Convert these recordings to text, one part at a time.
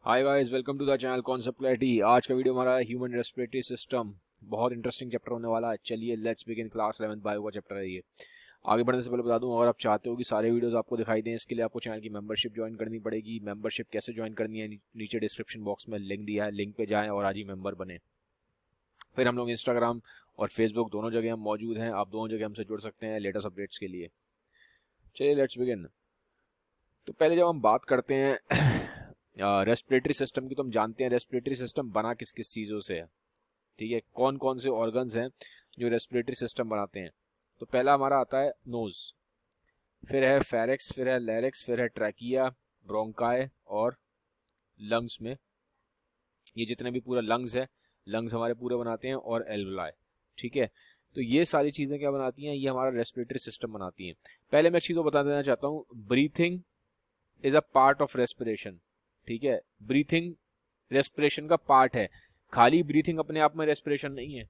Hi guys, welcome to the channel concept clarity. आज का video हमारा ह्यूमन रेस्पिरेटरी सिस्टम, बहुत इंटरेस्टिंग चैप्टर होने वाला है। चलिए लेट्स बिगिन। क्लास 11 बायो का चैप्टर है ये। आगे बढ़ने से पहले बता दूं, अगर आप चाहते हो कि सारे वीडियोस आपको दिखाई दें, इसके लिए आपको चैनल की मेंबरशिप ज्वाइन करनी पड़ेगी। मेंबरशिप कैसे ज्वाइन करनी है, नीचे डिस्क्रिप्शन बॉक्स में लिंक दिया है, लिंक पे जाएं और आज ही मेंबर बने। फिर हम लोग इंस्टाग्राम और फेसबुक दोनों जगह हम मौजूद हैं, आप दोनों जगह हमसे जुड़ सकते हैं लेटेस्ट अपडेट्स के लिए। चलिए लेट्स बिगिन। तो पहले जब हम बात करते हैं रेस्पिरेटरी सिस्टम की, तो हम जानते हैं रेस्पिरेटरी सिस्टम बना किस किस चीज़ों से है। ठीक है, कौन कौन से ऑर्गन्स हैं जो रेस्पिरेटरी सिस्टम बनाते हैं। तो पहला हमारा आता है नोज, फिर है फेरिक्स, फिर है लैरिक्स, फिर है ट्रैकिया, ब्रोंकाई और लंग्स में ये जितने भी पूरा लंग्स है, लंग्स हमारे पूरे बनाते हैं, और एल्वुलाई। ठीक है, तो ये सारी चीज़ें क्या बनाती हैं, ये हमारा रेस्पिरेटरी सिस्टम बनाती हैं। पहले मैं एक चीज़ को बता देना चाहता हूँ, breathing is a part of respiration. ठीक है, ब्रीथिंग रेस्पिरेशन का पार्ट है, खाली ब्रीथिंग अपने आप में रेस्पिरेशन नहीं है।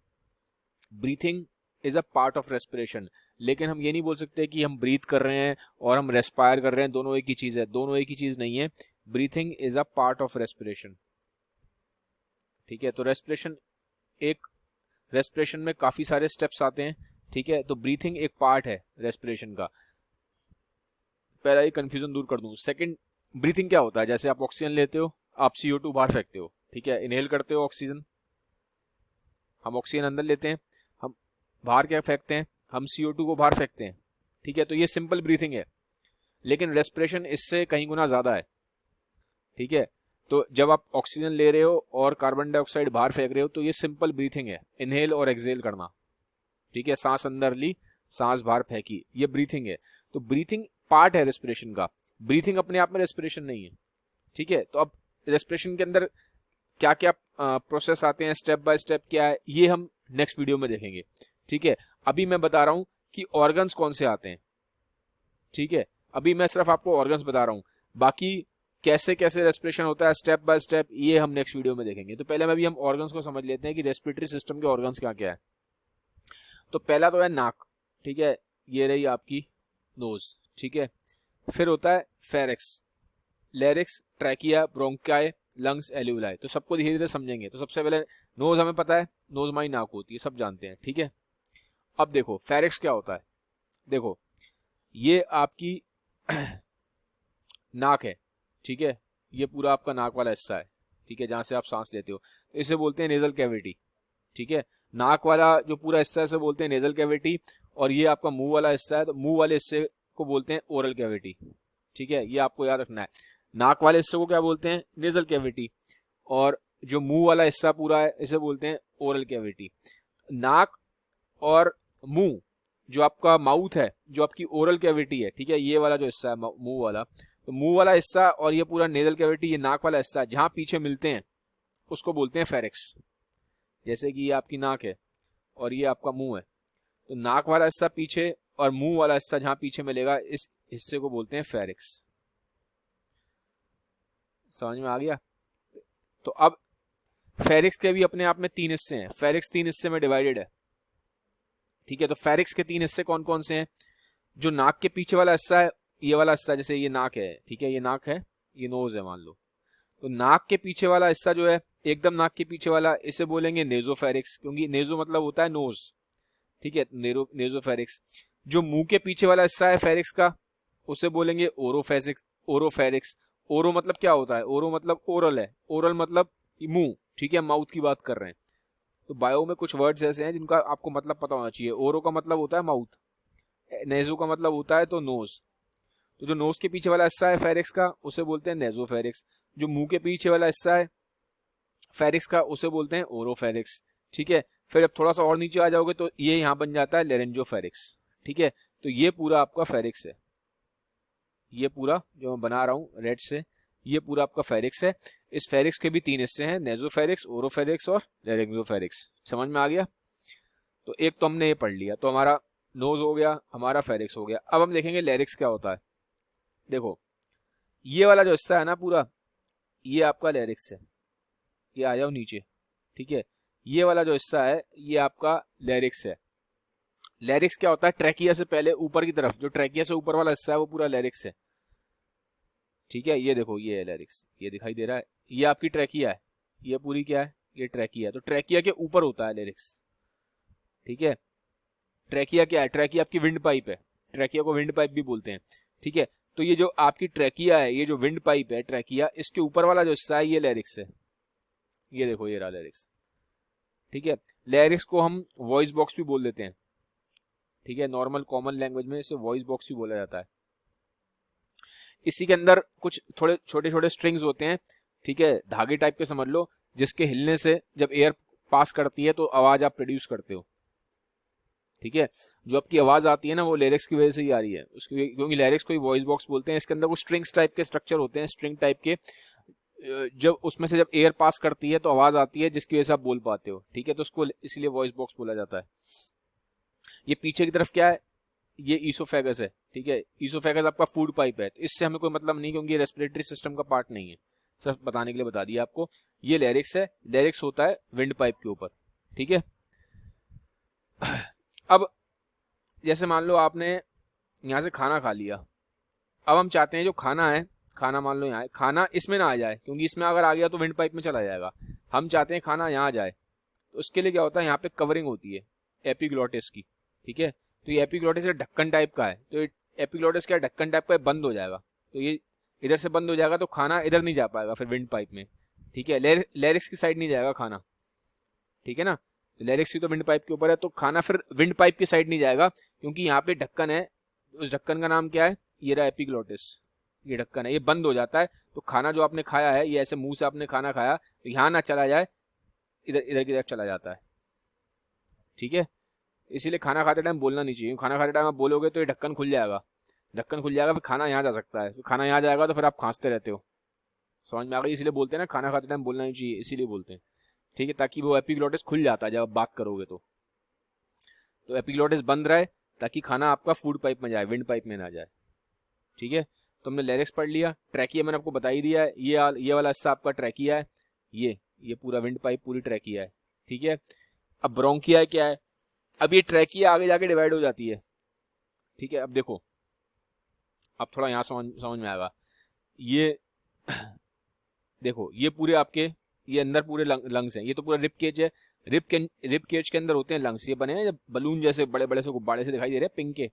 Breathing is a part of respiration, लेकिन हम ये नहीं बोल सकते कि हम ब्रीथ कर रहे हैं और हम रेस्पायर कर रहे हैं, दोनों एक ही चीज है। दोनों एक ही चीज नहीं है, breathing is a part of respiration. ठीक है, तो रेस्पिरेशन में काफी सारे स्टेप्स आते हैं। ठीक है, तो ब्रीथिंग एक पार्ट है रेस्पिरेशन का। पहला ये कंफ्यूजन दूर कर दूं। सेकंड, ब्रीथिंग क्या होता है, जैसे आप ऑक्सीजन लेते हो, आप CO2 बाहर फेंकते हो। ठीक है, इनहेल करते हो ऑक्सीजन, हम ऑक्सीजन अंदर लेते हैं, हम बाहर क्या फेंकते हैं, हम CO2 को बाहर फेंकते हैं। ठीक है, तो ये सिंपल ब्रीथिंग है, लेकिन रेस्पिरेशन इससे कहीं गुना ज्यादा है। ठीक है, तो जब आप ऑक्सीजन ले रहे हो और कार्बन डाइऑक्साइड बाहर फेंक रहे हो, तो ये सिंपल ब्रीथिंग है, इनहेल और एक्सहेल करना। ठीक है, सांस अंदर ली, सांस बाहर फेंकी, ये ब्रीथिंग है। तो ब्रीथिंग पार्ट है रेस्पिरेशन का, ब्रीथिंग अपने आप में रेस्पिरेशन नहीं है। ठीक है, तो अब रेस्पिरेशन के अंदर क्या क्या प्रोसेस आते हैं, स्टेप बाय स्टेप क्या है, ये हम नेक्स्ट वीडियो में देखेंगे। ठीक है, अभी मैं बता रहा हूं कि ऑर्गन्स कौन से आते हैं। ठीक है, अभी मैं सिर्फ आपको ऑर्गन्स बता रहा हूं, बाकी कैसे कैसे रेस्पिरेशन होता है स्टेप बाय स्टेप, ये हम नेक्स्ट वीडियो में देखेंगे। तो पहले अभी हम ऑर्गन्स को समझ लेते हैं कि रेस्पिरेटरी सिस्टम के ऑर्गन्स क्या क्या है। तो पहला तो है नाक। ठीक है, ये रही आपकी नोज। ठीक है, फिर होता है फेरिक्स, लैरिक्स, ट्रैकिया, ब्रोंकाई, लंग्स, एल्यूलाई। तो सबको धीरे धीरे समझेंगे। तो सबसे पहले नोज हमें पता है, नोज हमारी नाक होती है, सब जानते हैं। ठीक है, अब देखो फेरिक्स क्या होता है। देखो, ये आपकी नाक है। ठीक है, ये पूरा आपका नाक वाला हिस्सा है। ठीक है, जहां से आप सांस लेते हो, इसे बोलते हैं नेजल कैविटी। ठीक है, नाक वाला जो पूरा हिस्सा है इसे बोलते हैं नेजल कैविटी, और ये आपका मुंह वाला हिस्सा है, तो मुंह वाले हिस्से को बोलते हैं ओरल कैविटी। ठीक है, ये आपको याद रखना है। नाक वाले हिस्से को क्या बोलते हैं, नेजल कैविटी, और जो मुंह वाला हिस्सा पूरा है इसे बोलते हैं ओरल कैविटी। नाक और मुंह, जो आपका माउथ है, जो आपकी ओरल कैविटी है, ठीक है, ये वाला जो हिस्सा है मुंह वाला, तो मुंह वाला हिस्सा और ये पूरा नेजल कैविटी, ये नाक वाला हिस्सा जहां पीछे मिलते हैं उसको बोलते हैं फेरिक्स। जैसे कि ये आपकी नाक है और ये आपका मुंह है, तो नाक वाला हिस्सा पीछे और मुंह वाला हिस्सा जहां पीछे मिलेगा, इस हिस्से को बोलते हैं फेरिक्स। समझ में आ गया। तो अब फेरिक्स के भी अपने आप में 3 हिस्से हैं, फेरिक्स 3 हिस्से में डिवाइडेड है। ठीक है, तो फेरिक्स के 3 हिस्से कौन कौन से हैं, जो नाक के पीछे वाला हिस्सा है, ये वाला हिस्सा, जैसे ये नाक है, ठीक है, ये नाक है, ये नोज है मान लो, तो नाक के पीछे वाला हिस्सा जो है, एकदम नाक के पीछे वाला, इसे बोलेंगे नेजोफेरिक्स, क्योंकि नेजो मतलब होता है नोज। ठीक है, नेजोफेरिक्स। जो मुंह के पीछे वाला हिस्सा है फेरिक्स का, उसे बोलेंगे ओरोफेरिक्स। ओरोफेरिक्स, ओरो मतलब क्या होता है, ओरो मतलब ओरल है, ओरल मतलब मुंह। ठीक है, माउथ की बात कर रहे हैं। तो बायो में कुछ वर्ड्स ऐसे हैं जिनका आपको मतलब पता होना चाहिए। ओरो का मतलब होता है माउथ, नेजो का मतलब होता है तो नोज। तो जो नोज के पीछे वाला हिस्सा है फेरिक्स का, उसे बोलते हैं नेजोफेरिक्स। जो मुंह के पीछे वाला हिस्सा है फेरिक्स का, उसे बोलते हैं ओरोफेरिक्स। ठीक है, फिर जब थोड़ा सा और नीचे आ जाओगे तो ये यहां बन जाता है लेरेंजोफेरिक्स। ठीक है, तो ये पूरा आपका फेरिक्स है, ये पूरा जो मैं बना रहा हूं रेड से, ये पूरा आपका फेरिक्स है। इस फेरिक्स के भी 3 हिस्से हैं, नेजोफेरिक्स, ओरोफेरिक्स और लेरेंजोफेरिक्स। समझ में आ गया। तो एक तो हमने ये पढ़ लिया, तो हमारा नोज हो गया, हमारा फेरिक्स हो गया। अब हम देखेंगे लेरिक्स क्या होता है। देखो, ये वाला जो हिस्सा है ना पूरा, ये आपका लेरिक्स है, ये आ जाओ नीचे। ठीक है, ये वाला जो हिस्सा है ये आपका लेरिक्स है। लेरिक्स क्या होता है, ट्रैकिया से पहले ऊपर की तरफ, जो ट्रैकिया से ऊपर वाला हिस्सा है वो पूरा लेरिक्स है। ठीक है, ये देखो ये है लैरिक्स, ये दिखाई दे रहा है, ये आपकी ट्रैकिया है, ये पूरी क्या है, ये ट्रैकिया है। तो ट्रैकिया के ऊपर होता है लैरिक्स। ठीक है, ट्रैकिया क्या है, ट्रैकिया आपकी विंड पाइप है, ट्रैकिया को विंड पाइप भी बोलते हैं। ठीक है, तो ये जो आपकी ट्रैकिया है, ये जो विंड पाइप है ट्रैकिया, इसके ऊपर वाला जो हिस्सा है ये लैरिक्स है। ये देखो ये रहा लैरिक्स। ठीक है, लैरिक्स को हम वॉइस बॉक्स भी बोल देते हैं। ठीक है, नॉर्मल कॉमन लैंग्वेज में इसे वॉइस बॉक्स भी बोला जाता है। इसी के अंदर कुछ थोड़े छोटे छोटे स्ट्रिंग्स होते हैं। ठीक है, धागे टाइप के समझ लो, जिसके हिलने से जब एयर पास करती है तो आवाज आप प्रोड्यूस करते हो। ठीक है, जो आपकी आवाज आती है ना वो लिरिक्स की वजह से ही आ रही है, उसकी, क्योंकि लिरिक्स को ही वॉइस बॉक्स बोलते हैं। इसके अंदर वो स्ट्रिंग्स टाइप के स्ट्रक्चर होते हैं, स्ट्रिंग टाइप के, जब उसमें से जब एयर पास करती है तो आवाज आती है, जिसकी वजह से आप बोल पाते हो। ठीक है, तो उसको इसलिए वॉइस बॉक्स बोला जाता है। ये पीछे की तरफ क्या है, ये ईसोफेगस है। ठीक है, ईसोफेगस आपका फूड पाइप है, तो इससे हमें कोई मतलब नहीं, क्योंकि ये रेस्पिरेटरी सिस्टम का पार्ट नहीं है, सिर्फ बताने के लिए बता दिया आपको। ये लैरिक्स है, लैरिक्स होता है विंड पाइप के ऊपर। ठीक है, अब जैसे मान लो आपने यहाँ से खाना खा लिया, अब हम चाहते हैं जो खाना है, खाना मान लो यहाँ है, खाना इसमें ना आ जाए, क्योंकि इसमें अगर आ गया तो विंड पाइप में चला जाएगा। हम चाहते हैं खाना यहाँ जाए, तो उसके लिए क्या होता है, यहाँ पे कवरिंग होती है एपिग्लॉटिस की। ठीक है, तो ये एपिग्लॉटिस ढक्कन टाइप का है, तो एपिग्लॉटिस क्या ढक्कन टाइप का बंद हो जाएगा, तो ये इधर से बंद हो जाएगा, तो खाना इधर नहीं जा पाएगा फिर विंड पाइप में। ठीक है, लैरिक्स की साइड नहीं जाएगा खाना। ठीक है ना, लैरिक्स की तो विंड पाइप के ऊपर है, तो खाना फिर विंड पाइप की साइड नहीं जाएगा, क्योंकि यहाँ पे ढक्कन है। उस ढक्कन का नाम क्या है, ये रहा एपिग्लॉटिस, ये ढक्कन है, ये बंद हो जाता है, तो खाना जो आपने खाया है, ये ऐसे मुंह से आपने खाना खाया, तो यहाँ ना चला जाए, इधर इधर की तरफ चला जाता है। ठीक है, इसीलिए खाना खाते टाइम बोलना नहीं चाहिए। खाना खाते टाइम आप बोलोगे तो ये ढक्कन खुल जाएगा, ढक्कन खुल जाएगा, फिर खाना यहाँ जा सकता है, तो खाना यहाँ जाएगा तो फिर आप खांसते रहते हो। समझ में आ गई, इसलिए बोलते हैं ना खाना खाते टाइम बोलना नहीं चाहिए, इसीलिए बोलते हैं। ठीक है, ताकि वो एपिग्लॉटिस खुल जाता है जब आप बात करोगे तो एपिग्लॉटिस बंद रहे, ताकि खाना आपका फूड पाइप में जाए, विंड पाइप में ना जाए। ठीक है, तो हमने लैरिक्स पढ़ लिया। ट्रैकिया मैंने आपको बता ही दिया है, ये वाला हिस्सा आपका ट्रैकिया है, ये पूरा विंड पाइप पूरी ट्रैकिया है। ठीक है, अब ब्रोंकिया क्या है, अब ये ट्रैकिया आगे जाके डिवाइड हो जाती है। ठीक है, अब देखो, अब थोड़ा यहाँ समझ में आएगा। ये देखो, ये पूरे आपके, ये अंदर पूरे लंग्स हैं, ये तो पूरा रिप केज है। रिप केज के अंदर होते हैं लंग्स, ये बने हैं बलून जैसे, बड़े बड़े से गुब्बारे से दिखाई दे रहे हैं पिंक के।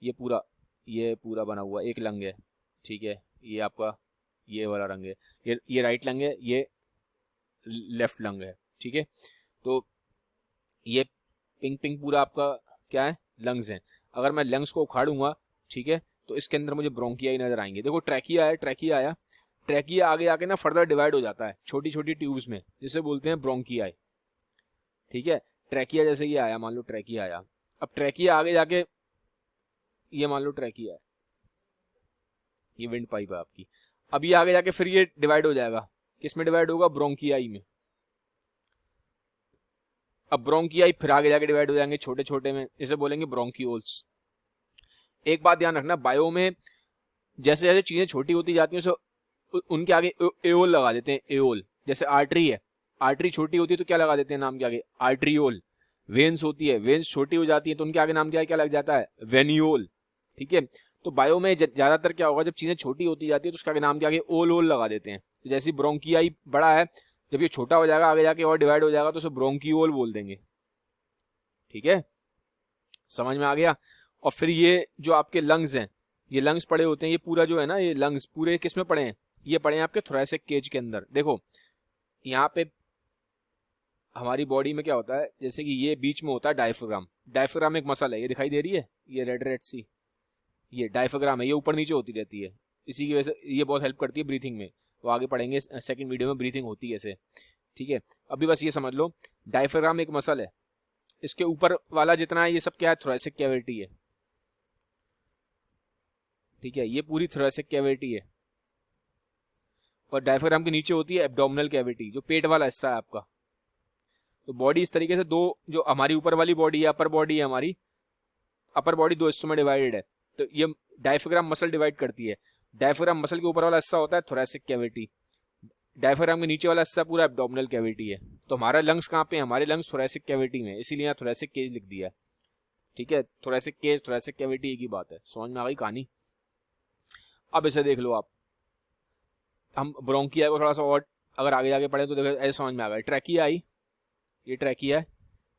ये पूरा बना हुआ एक लंग है। ठीक है, ये आपका ये वाला रंग है, ये राइट लंग है, ये लेफ्ट लंग है। ठीक है, तो ये पिंक पिंक पूरा आपका क्या है, लंग्स हैं। अगर मैं लंग्स को उखाड़ूंगा, ठीक है, तो इसके अंदर मुझे ब्रोंकिया ही नजर आएंगे। देखो ट्रैकिया है, ट्रैकिया आया, ट्रैकिया आगे आके ना फर्दर डिवाइड हो जाता है छोटी छोटी ट्यूब्स में, जिसे बोलते हैं ब्रोंकिया। ठीक है, ट्रैकिया जैसे ये आया, मान लो ट्रैकिया आया, अब ट्रैकिया आगे जाके, ये मान लो ट्रैकिया है, ये विंड पाइप है आपकी। अब ये आगे जाके फिर ये डिवाइड हो जाएगा, किस में डिवाइड होगा, ब्रोंकियाई में। अब ब्रोंकियाई फिर आगे जाके डिवाइड हो जाएंगे छोटे छोटे में, इसे बोलेंगे ब्रोंकियोल्स। एक बात ध्यान रखना, बायो में जैसे जैसे चीजें छोटी होती जाती हैं उनके आगे एओल लगा देते हैं, एओल। जैसे आर्टरी है, आर्टरी छोटी होती है तो क्या लगा देते हैं नाम के आगे, आर्ट्रियोल। वेन्स होती है, वेन्स छोटी हो जाती है तो उनके आगे नाम क्या लग जाता है, वेनियोल। ठीक है, तो बायो में ज्यादातर क्या होगा, जब चीजें छोटी होती जाती है तो उसके आगे नाम के आगे ओल लगा देते हैं। तो जैसे ब्रोंकियाई बड़ा है, जब ये छोटा हो जाएगा आगे जाके और डिवाइड हो जाएगा तो उसे ब्रोंकियोल बोल देंगे। ठीक है, समझ में आ गया। और फिर ये जो आपके लंग्स हैं, ये लंग्स पड़े होते हैं, ये पूरा जो है ना, ये लंग्स पूरे किस में पड़े हैं, ये पड़े हैं आपके थोरैसिक केज के अंदर। देखो यहाँ पे हमारी बॉडी में क्या होता है, जैसे कि ये बीच में होता है डायफ्राम। डायफ्राम एक मसल है, ये दिखाई दे रही है, ये रेड रेड सी, ये डायफ्राम है, ये ऊपर नीचे होती रहती है, इसी की वजह से ये बहुत हेल्प करती है ब्रीथिंग में। वो आगे पढ़ेंगे सेकंड वीडियो में, ब्रीथिंग होती है ऐसे। ठीक है, अभी बस ये समझ लो, डायफ्राम एक मसल है, इसके ऊपर वाला जितना है ये सब क्या है, थोरैसिक कैविटी है। ठीक है, ये पूरी थोरैसिक कैविटी है। और डायफ्राम के नीचे होती है एब्डोमिनल कैविटी, जो पेट वाला हिस्सा है आपका। तो बॉडी इस तरीके से दो, जो हमारी ऊपर वाली बॉडी है, अपर बॉडी है हमारी, अपर बॉडी दो हिस्सों में डिवाइडेड है। तो ये डायफ्राम मसल डिवाइड करती है। डायफ्राम मसल के ऊपर वाला हिस्सा होता है थोरैसिक कैविटी, डायफ्राम के नीचे वाला हिस्सा पूरा एब्डोमिनल कैविटी है। तो हमारा लंग्स कहाँ पे है, हमारे लंग्स थोरैसिक कैविटी में, इसीलिए यहाँ थोरैसिक केज लिख दिया है। ठीक है, थोरैसिक केज थोरैसिक कैविटी एक ही बात है। समझ में आ गई कहानी। अब इसे देख लो आप, हम ब्रोंकिया को थोड़ा सा और अगर आगे आगे पढ़े तो देखो ऐसे समझ में आ गया। ट्रैकिया आई, ये ट्रैकिया है,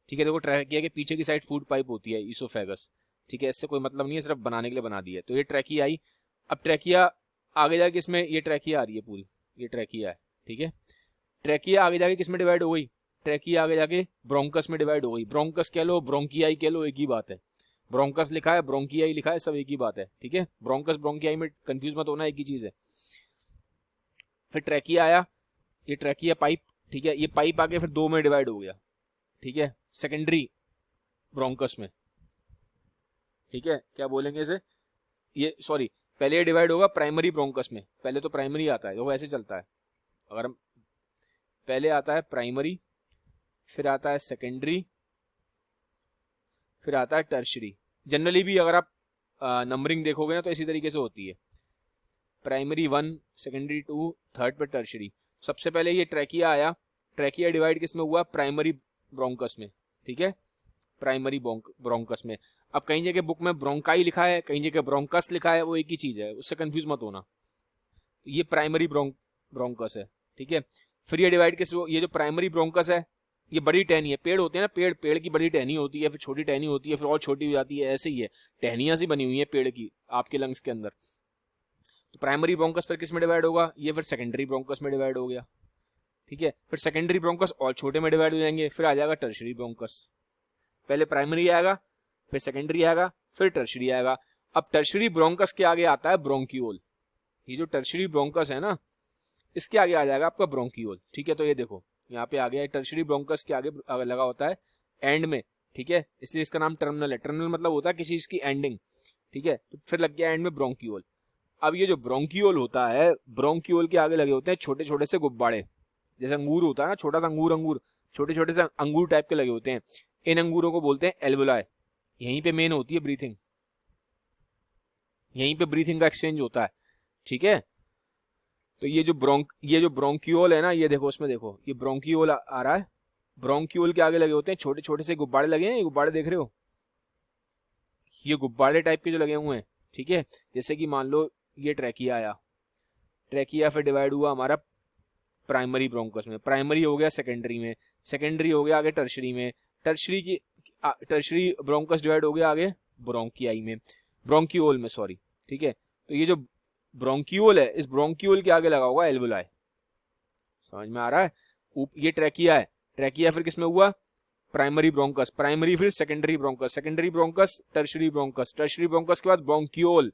ठीक है। देखो ट्रैकिया के पीछे की साइड फूड पाइप होती है, ईसोफेगस, ठीक है। इससे कोई मतलब नहीं है, सिर्फ बनाने के लिए बना दिया है। तो ये ट्रैकिया आई। अब ट्रैकिया आगे जाके इसमें ये ट्रैकिया आ रही है पूरी, ये ट्रैकिया है, ठीक है। ट्रैकिया आगे जाके किस में डिवाइड हो गई? ट्रैकिया आगे जाके ब्रोंकस में डिवाइड हो गई। ब्रोंकस कह लो, ब्रोंकियाई कह लो, एक ही बात है। ब्रोंकस लिखा है, ब्रोंकियाई लिखा है, सब एक ही बात है, ठीक है। ब्रोंकस ब्रोंकियाई में कंफ्यूज मत होना, एक ही चीज है। फिर ट्रैकिया आया, ये ट्रैकिया पाइप, ठीक है। ये पाइप आके फिर दो में डिवाइड हो गया, ठीक है, सेकेंडरी ब्रोंकस में, ठीक है। क्या बोलेंगे इसे? ये सॉरी, पहले ये डिवाइड होगा प्राइमरी ब्रोंकस में। पहले तो प्राइमरी आता है, वो ऐसे चलता है। अगर हम पहले आता है प्राइमरी, फिर आता है सेकेंडरी, फिर आता है टर्शरी। जनरली भी अगर आप नंबरिंग देखोगे ना तो इसी तरीके से होती है, प्राइमरी 1, सेकेंडरी 2, थर्ड पे टर्शरी। सबसे पहले ये ट्रैकिया आया। ट्रैकिया डिवाइड किस में हुआ? प्राइमरी ब्रोंकस में, ठीक है, प्राइमरी ब्रोंकस में। अब कहीं जगह बुक में ब्रोंकाई लिखा है, कहीं जगह ब्रोंकस लिखा है, वो एक ही चीज है, उससे कंफ्यूज मत होना। ये प्राइमरी ब्रोंकस है, ठीक है। फिर ये डिवाइड किस, ये जो प्राइमरी ब्रोंकस है, ये बड़ी टहनी है। पेड़ होते हैं ना, पेड़ की बड़ी टहनी होती है, फिर छोटी टहनी होती है, फिर और छोटी हो जाती है, ऐसे ही है। टहनियां सी बनी हुई है पेड़ की आपके लंग्स के अंदर। तो प्राइमरी ब्रोंकस फिर किस में डिवाइड होगा? ये फिर सेकेंडरी ब्रोंकस में डिवाइड हो गया, ठीक है। फिर सेकेंडरी ब्रोंकस और छोटे में डिवाइड हो जाएंगे, फिर आ जाएगा टर्शरी ब्रोंकस। पहले प्राइमरी आएगा, फिर सेकेंडरी आएगा, फिर टर्शरी आएगा। अब टर्शरी ब्रोंकस के आगे आता है ब्रोंकियोल। ये जो टर्शरी ब्रोंकस है ना, इसके आगे आ जाएगा आपका ब्रोंकियोल, ठीक है। तो ये देखो यहाँ पे आ गया, टर्शरी ब्रोंकस के आगे लगा होता है एंड में, ठीक है, इसलिए इसका नाम टर्मिनल है। टर्मिनल मतलब होता है किसी चीज की एंडिंग, ठीक है। तो फिर लग गया एंड में ब्रोंकियोल। अब ये जो ब्रोंकियोल होता है, ब्रोंकियोल के आगे लगे होते हैं छोटे छोटे से गुब्बारे, जैसे अंगूर होता है ना, छोटा सा अंगूर, छोटे छोटे से अंगूर टाइप के लगे होते हैं। इन अंगूरों को बोलते हैं एल्वुलाई। यहीं पे मेन होती है ब्रीथिंग, यहीं पे ब्रीथिंग का एक्सचेंज होता है, ठीक है। तो ये जो ब्रोंकियोल है ना, ये देखो उसमें देखो, ये ब्रोंकियोल आ रहा है। ब्रोंकियोल के आगे लगे होते हैं छोटे छोटे से गुब्बारे लगे हैं, ये गुब्बारे देख रहे हो, ये गुब्बारे टाइप के जो लगे हुए हैं, ठीक है। जैसे कि मान लो ये ट्रैकिया आया, ट्रैकिया फिर डिवाइड हुआ हमारा प्राइमरी ब्रोंकस में, प्राइमरी हो गया सेकेंडरी में, सेकेंडरी हो गया आगे टर्शरी में, टर्शरी ब्रोंकस डिवाइड हो गया आगे ब्रोंकियाई में, ब्रोंकियोल में, सॉरी, ठीक है। तो ये जो ब्रोंकियोल है, इस ब्रोंकियोल के आगे लगा होगा एल्वुलाई। समझ में आ रहा है? ये ट्रैकिया है, ट्रैकिया फिर किसमें हुआ? प्राइमरी ब्रोंकस, प्राइमरी फिर secondary bronchus, secondary bronchus tertiary bronchus, tertiary bronchus के बाद ब्रोंकियोल,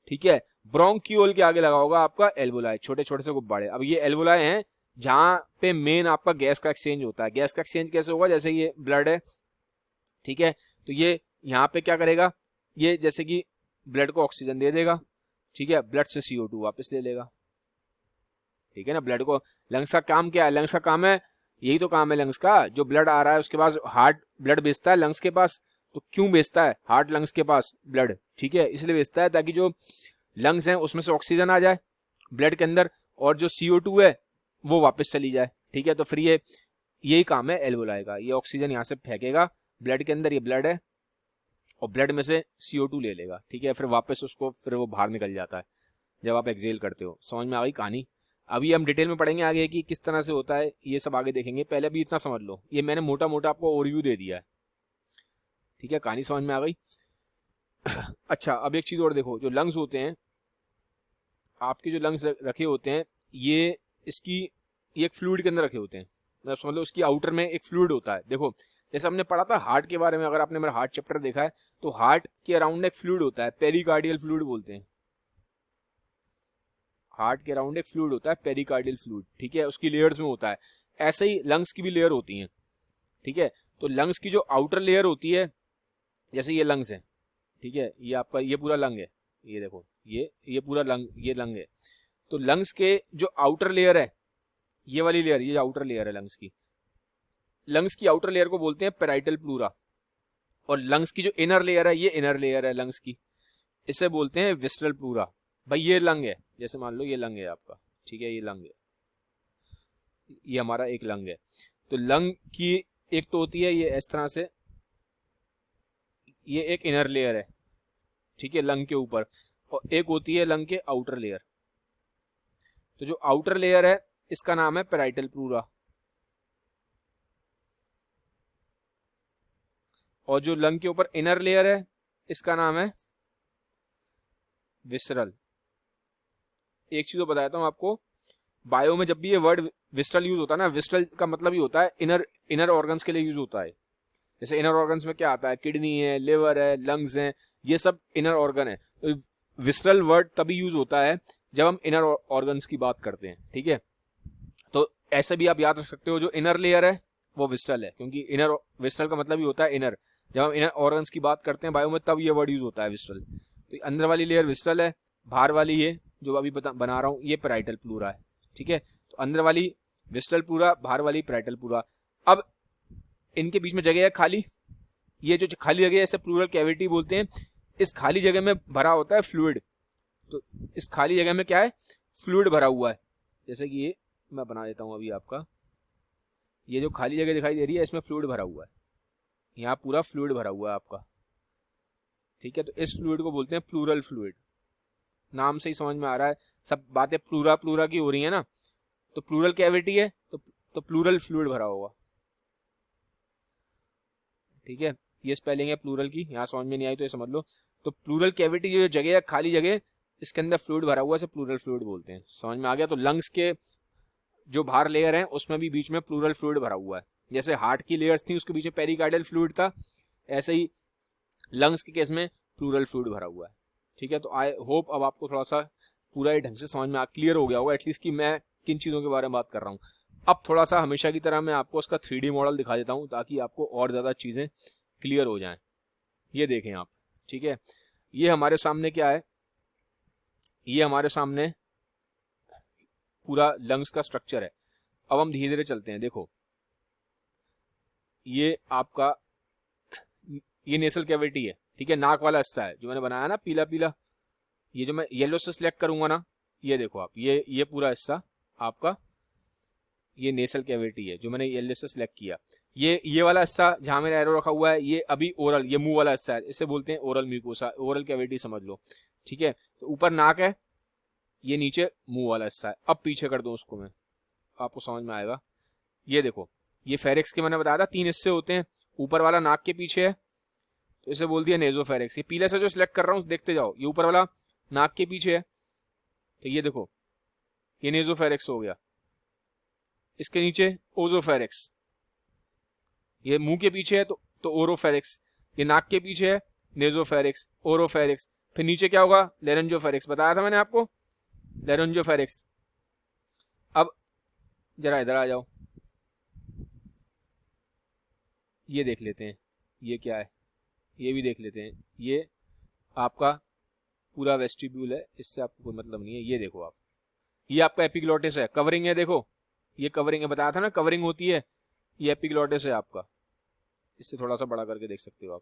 ठीक है। ब्रोंकियोल के आगे लगा होगा आपका एल्वुलाई, छोटे छोटे से गुब्बारे। अब ये एल्वुलाई हैं जहां पे मेन आपका गैस का एक्सचेंज होता है। गैस का एक्सचेंज कैसे होगा? जैसे ये ब्लड है, ठीक है, तो ये यहाँ पे क्या करेगा? ये जैसे कि ब्लड को ऑक्सीजन दे देगा, ठीक है, ब्लड से CO2 वापस ले लेगा, ठीक है ना। ब्लड को, लंग्स का काम क्या है? लंग्स का काम है, यही तो काम है लंग्स का। जो ब्लड आ रहा है उसके पास हार्ट ब्लड भेजता है लंग्स के पास। तो क्यों भेजता है हार्ट लंग्स के पास ब्लड? ठीक है, इसलिए भेजता है ताकि जो लंग्स हैं उसमें से ऑक्सीजन आ जाए ब्लड के अंदर, और जो CO2 है वो वापस चली जाए, ठीक है। तो फिर ये यही काम है एल्वुलाई का। ये ऑक्सीजन यहाँ से फेंकेगा ब्लड के अंदर, ये ब्लड है, और ब्लड में से CO2 ले लेगा, ठीक है। फिर वापस उसको फिर वो बाहर निकल जाता है जब आप एक्सेल करते हो। समझ में आ गई कहानी? अभी हम डिटेल में पढ़ेंगे आगे कि किस तरह से होता है, ये सब आगे देखेंगे। पहले अभी इतना समझ लो, ये मैंने मोटा मोटा आपको ओवरव्यू दे दिया है, ठीक है। कहानी समझ में आ गई? अच्छा, अब एक चीज और देखो, जो लंग्स होते हैं आपके, जो लंग्स रखे होते हैं, ये एक फ्लूइड के अंदर रखे होते हैं। मतलब समझ लो उसकी आउटर में एक फ्लूइड होता है। देखो जैसे हमने पढ़ा था हार्ट के बारे में, अगर आपने मेरा हार्ट चैप्टर देखा है तो हार्ट के अराउंड एक फ्लूइड होता है, पेरिकार्डियल फ्लूइड बोलते हैं। हार्ट के अराउंड एक फ्लूइड होता है, पेरिकार्डियल फ्लूइड, ठीक है, उसकी लेयर्स में होता है। ऐसे ही लंग्स की भी लेयर होती हैं, ठीक है। तो लंग्स की जो आउटर लेयर होती है, जैसे ये लंग्स है, ठीक है, ये आपका ये पूरा लंग है, ये देखो ये पूरा लंग, ये लंग है। तो लंग्स के जो आउटर लेयर है, ये वाली लेयर, ये आउटर लेयर है लंग्स की आउटर लेयर को बोलते हैं पेराइटल प्लूरा, और लंग्स की जो इनर लेयर है, ये इनर लेयर है लंग्स की, इसे बोलते हैं विस्ट्रल प्लूरा। भाई ये लंग है, जैसे मान लो ये लंग है आपका, ठीक है, ये लंग है, ये हमारा एक लंग है। तो लंग की एक तो होती है ये इस तरह से, ये एक इनर लेयर है, ठीक है, लंग के ऊपर, और एक होती है लंग के आउटर लेयर। तो जो आउटर लेयर है इसका नाम है पैराइटल प्लूरा, और जो लंग के ऊपर इनर लेयर है इसका नाम है विसरल। एक चीज तो बताता हूं आपको, बायो में जब भी ये वर्ड विस्टल यूज होता है ना, विस्टल का मतलब ही होता है इनर ऑर्गन्स के लिए यूज होता है। जैसे इनर ऑर्गन्स में क्या आता है, किडनी है, लिवर है, लंग्स हैं, ये सब इनर ऑर्गन है। तो विस्टल वर्ड तभी यूज होता है जब हम इनर ऑर्गन्स की बात करते हैं, ठीक है। तो ऐसे भी आप याद रख सकते हो, जो इनर लेयर है वो विस्टल है, क्योंकि इनर विस्टल का मतलब ही होता है इनर। जब हम इनर ऑर्गन्स की बात करते हैं बायो में तब ये वर्ड यूज होता है विस्टल। तो अंदर वाली लेयर विस्टल है, बाहर वाली ये जो अभी बना रहा हूँ ये पैराइटल प्लूरा है, ठीक है। तो अंदर वाली विस्टल प्लूरा, बाहर वाली पैराइटल प्लूरा। अब इनके बीच में जगह है खाली, ये जो खाली जगह है इसे प्लूरल कैविटी बोलते हैं। इस खाली जगह में भरा होता है फ्लूइड। तो इस खाली जगह में क्या है, फ्लूइड भरा हुआ है। जैसे कि ये मैं बना देता हूं अभी आपका, ये जो खाली जगह दिखाई दे रही है इसमें फ्लूइड भरा हुआ है, यहाँ पूरा फ्लूइड भरा हुआ है आपका, ठीक है। तो इस फ्लूइड को बोलते हैं प्लूरल फ्लूइड। नाम से ही समझ में आ रहा है, सब बातें प्लूरा प्लूरा की हो रही है ना। तो प्लूरल कैविटी है तो प्लूरल फ्लूइड भरा होगा, ठीक है। ये स्पेलिंग है प्लूरल की, यहाँ समझ में नहीं आई तो ये समझ लो। तो प्लूरल कैविटी जो जगह है, खाली जगह, इसके अंदर फ्लूइड भरा हुआ है, प्लूरल फ्लूइड बोलते हैं। समझ में आ गया। तो लंग्स के जो बाहर लेयर है उसमें भी बीच में प्लूरल फ्लूइड भरा हुआ है। जैसे हार्ट की लेयर्स थी उसके बीच में पेरिकार्डियल फ्लूइड था, ऐसे ही लंग्स के केस में प्लूरल फ्लूइड भरा हुआ है, ठीक है। तो आई होप अब आपको थोड़ा सा पूरा ढंग से समझ में क्लियर हो गया होगा एटलीस्ट कि मैं किन चीज़ों के बारे में बात कर रहा हूँ। अब थोड़ा सा हमेशा की तरह मैं आपको उसका 3D मॉडल दिखा देता हूँ ताकि आपको और ज़्यादा चीज़ें क्लियर हो जाएं। ये देखें आप, ठीक है। ये हमारे सामने क्या है, ये हमारे सामने पूरा लंग्स का स्ट्रक्चर है। अब हम धीरे धीरे चलते हैं। देखो ये आपका ये नेसल कैविटी है, ठीक है। नाक वाला हिस्सा है जो मैंने बनाया ना पीला पीला, ये जो मैं येलो से सिलेक्ट करूंगा ना, ये देखो आप, ये पूरा हिस्सा आपका ये नेसल कैविटी है जो मैंने येलो से सिलेक्ट किया। ये वाला हिस्सा जहां मेरा एरो रखा हुआ है ये अभी ओरल, ये मुंह वाला हिस्सा है, इसे बोलते हैं ओरल म्यूकोसा, ओरल कैविटी समझ लो, ठीक है। तो ऊपर नाक है, ये नीचे मुंह वाला हिस्सा है। अब पीछे कर दो उसको मैं, आपको समझ में आएगा। ये देखो, ये फेरिक्स के मैंने बताया था 3 हिस्से होते हैं, ऊपर वाला नाक के पीछे है तो इसे बोल दिया नेजोफेरिक्स। ये पीले से जो सिलेक्ट कर रहा हूँ देखते जाओ, ये ऊपर वाला नाक के पीछे है तो ये देखो ये नेजोफेरिक्स हो गया। इसके नीचे ओजोफेरिक्स, ये मुंह के पीछे है तो ओरोफेरिक्स, ये नाक के पीछे है नेजोफेरिक्स, ओरोफेरिक्स। फिर नीचे क्या होगा, लेरेंजोफेरिक्स, बताया था मैंने आपको, लेरेंजोफेरिक्स। अब जरा इधर आ जाओ, ये देख लेते हैं ये क्या है, ये भी देख लेते हैं। ये आपका पूरा वेस्टिब्यूल है, इससे आपको कोई मतलब नहीं है। ये देखो आप, ये आपका एपिग्लोटिस है, कवरिंग है, देखो ये कवरिंग है, बताया था ना कवरिंग होती है, ये एपिग्लोटिस है आपका। इससे थोड़ा सा बड़ा करके देख सकते हो आप,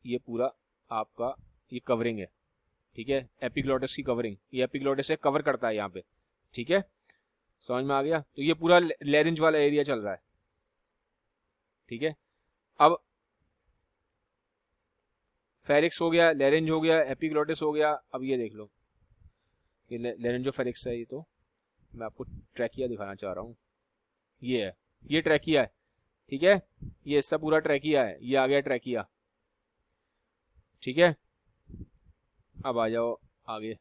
ये पूरा आपका ये कवरिंग है, ठीक है, एपिग्लोटिस की कवरिंग। ये एपिग्लोटिस से कवर करता है यहाँ पे, ठीक है, समझ में आ गया। तो ये पूरा लेरिंज वाला एरिया चल रहा है, ठीक है। अब फेरिक्स हो गया, लेरेंज हो गया, एपिग्लोटिस हो गया। अब ये देख लो, ये लेरेंजोफेरिक्स है। ये तो मैं आपको ट्रैकिया दिखाना चाह रहा हूँ, ये है, ये ट्रैकिया है, ठीक है, ये हिस्सा पूरा ट्रैकिया है, ये आ गया ट्रैकिया, ठीक है। अब आ जाओ आगे।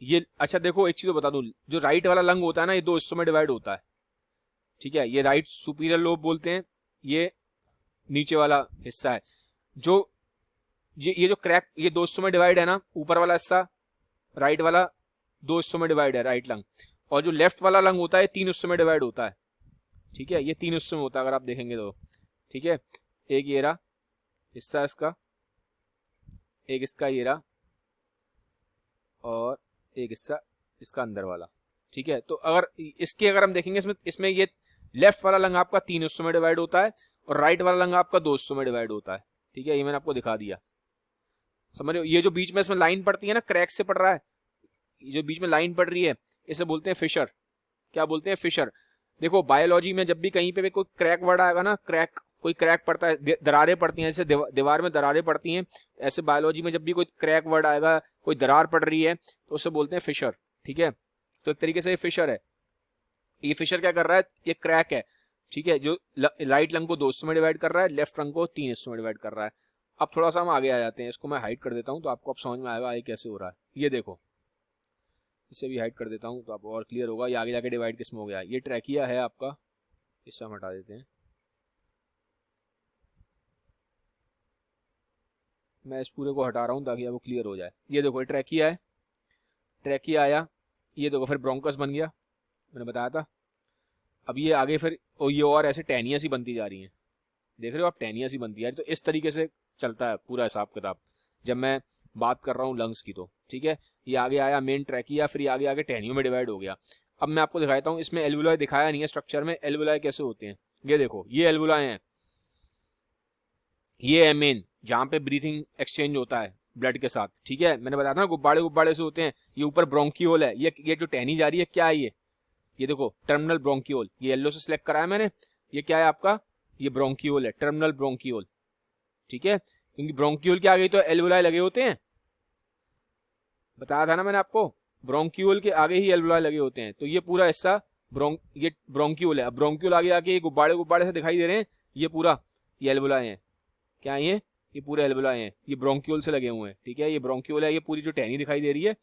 ये अच्छा देखो एक चीज तो बता दूं, जो राइट वाला लंग होता है ना ये 2 हिस्सों में डिवाइड होता है, ठीक है। ये राइट सुपीरियर लोब बोलते हैं, ये नीचे वाला हिस्सा है। जो ये जो क्रैक, ये 2 हिस्सों में डिवाइड है ना, ऊपर वाला हिस्सा राइट वाला 2 हिस्सों में डिवाइड है राइट लंग, और जो लेफ्ट वाला लंग होता है 3 हिस्सों में डिवाइड होता है, ठीक है। ये 3 हिस्सों में होता है अगर आप देखेंगे तो, ठीक है। एक ये रहा हिस्सा इसका, एक इसका ये रहा, और एक हिस्सा इसका अंदर वाला, ठीक है। तो अगर हम देखेंगे इसमें ये लेफ्ट वाला लंग आपका 3 हिस्सों में डिवाइड होता है और राइट वाला लंग आपका 2 हिस्सों में डिवाइड होता है, ठीक है। ये मैंने आपको दिखा दिया, समझ रहे हो। ये जो बीच में इसमें लाइन पड़ती है ना, क्रैक से पड़ रहा है, ये जो बीच में लाइन पड़ रही है इसे बोलते हैं फिशर। क्या बोलते हैं, फिशर। देखो बायोलॉजी में जब भी कहीं पे भी कोई क्रैक वर्ड आएगा ना, क्रैक, कोई क्रैक पड़ता है, दरारें पड़ती हैं, जैसे दीवार में दरारें पड़ती हैं, ऐसे बायोलॉजी में जब भी कोई क्रैक वर्ड आएगा, कोई दरार पड़ रही है तो उसे बोलते हैं फिशर, ठीक है। तो एक तरीके से ये फिशर है। ये फिशर क्या कर रहा है, ये क्रैक है, ठीक है, जो राइट लंग को 2 हिस्सों में डिवाइड कर रहा है, लेफ्ट लंग को 3 हिस्सों में डिवाइड कर रहा है। अब थोड़ा सा हम आगे आ जाते हैं, इसको मैं हाइड कर देता हूँ तो आपको अब समझ में आएगा ये कैसे हो रहा है। ये देखो, इसे भी हाइड कर देता हूँ तो आपको और क्लियर होगा ये आगे जाके डिवाइड किस में हो गया। ये ट्रैकिया है आपका, इससे हम हटा देते हैं, मैं इस पूरे को हटा रहा हूँ ताकि आपको क्लियर हो जाए। ये देखो ये ट्रैकिया है, ट्रैकिया आया, ये देखो फिर ब्रोंकस बन गया, मैंने बताया था। अब ये आगे फिर ये और ऐसे टैनिया सी बनती जा रही हैं, देख रहे हो आप, टैनिया सी बनती जा रही। तो इस तरीके से चलता है पूरा हिसाब किताब जब मैं बात कर रहा हूँ लंग्स की। तो ठीक है, ये आगे आया मेन ट्रैकिया, फिर ये आगे आगे टैनियो में डिवाइड हो गया। अब मैं आपको दिखाता हूँ, इसमें एल्वुलाई दिखाया नहीं है स्ट्रक्चर में, एल्वुलाई कैसे होते हैं। ये देखो ये एल्वुलाई हैं, ये है मेन जहाँ पे ब्रीथिंग एक्सचेंज होता है ब्लड के साथ, ठीक है। मैंने बताया था ना गुब्बारे गुब्बारे से होते हैं। ये ऊपर ब्रोंकियोल है, ये जो टहनी जा रही है क्या है ये देखो टर्मिनल ब्रोंकियोल, ये येलो से सिलेक्ट कराया मैंने। ये क्या है आपका, ये ब्रोंकियोल है, टर्मिनल ब्रोंकियोल, ठीक है। क्योंकि ब्रोंकियोल के आगे तो एल्वुलाई लगे होते हैं, बताया था ना मैंने आपको, ब्रोंकियोल के आगे ही एल्वुलाई लगे होते हैं। तो ये पूरा हिस्सा ये ब्रोंकियोल है। अब ब्रोंकियोल आगे आके ये गुब्बारे गुब्बारे से दिखाई दे रहे हैं, ये पूरा ये एल्वुलाई है, क्या ये पूरे एल्वुलाई हैं, ये ब्रोंकियोल से लगे हुए हैं, ठीक है। ये ब्रोंकियोल है, ये पूरी जो टहनी दिखाई दे रही है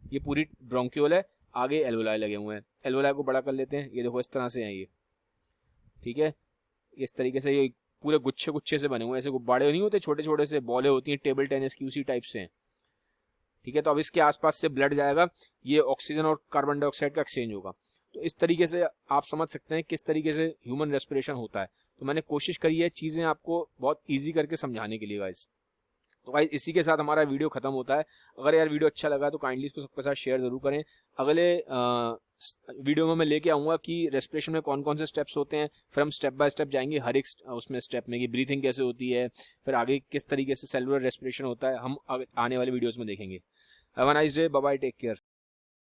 ये पूरी ब्रोंकियोल है, आगे एल्वुलाई लगे हुए हैं। एल्वुलाई को बड़ा कर लेते हैं, ये देखो इस तरह से हैं ये, ठीक है। इस तरीके से ये पूरे गुच्छे गुच्छे से बने हुए हैं, ऐसे गुब्बारे नहीं होते छोटे छोटे से, बॉलें होती हैं टेबल टेनिस की, उसी टाइप से हैं, ठीक है। तो अब इसके आसपास से ब्लड जाएगा, ये ऑक्सीजन और कार्बन डाइऑक्साइड का एक्सचेंज होगा। तो इस तरीके से आप समझ सकते हैं किस तरीके से ह्यूमन रेस्पिरेशन होता है। तो मैंने कोशिश करी है चीज़ें आपको बहुत ईजी करके समझाने के लिए गाइस। तो गाइस इसी के साथ हमारा वीडियो खत्म होता है। अगर यार वीडियो अच्छा लगा तो काइंडली इसको सबके साथ शेयर जरूर करें। अगले वीडियो में मैं लेके आऊँगा कि रेस्पिरेशन में कौन कौन से स्टेप्स होते हैं, फिर हम स्टेप बाय स्टेप जाएंगे हर एक उसमें स्टेप में कि ब्रीथिंग कैसे होती है, फिर आगे किस तरीके से सेलुलर रेस्पिरेशन होता है, हम आने वाले वीडियोज़ में देखेंगे। Have a nice day, bye bye, take care.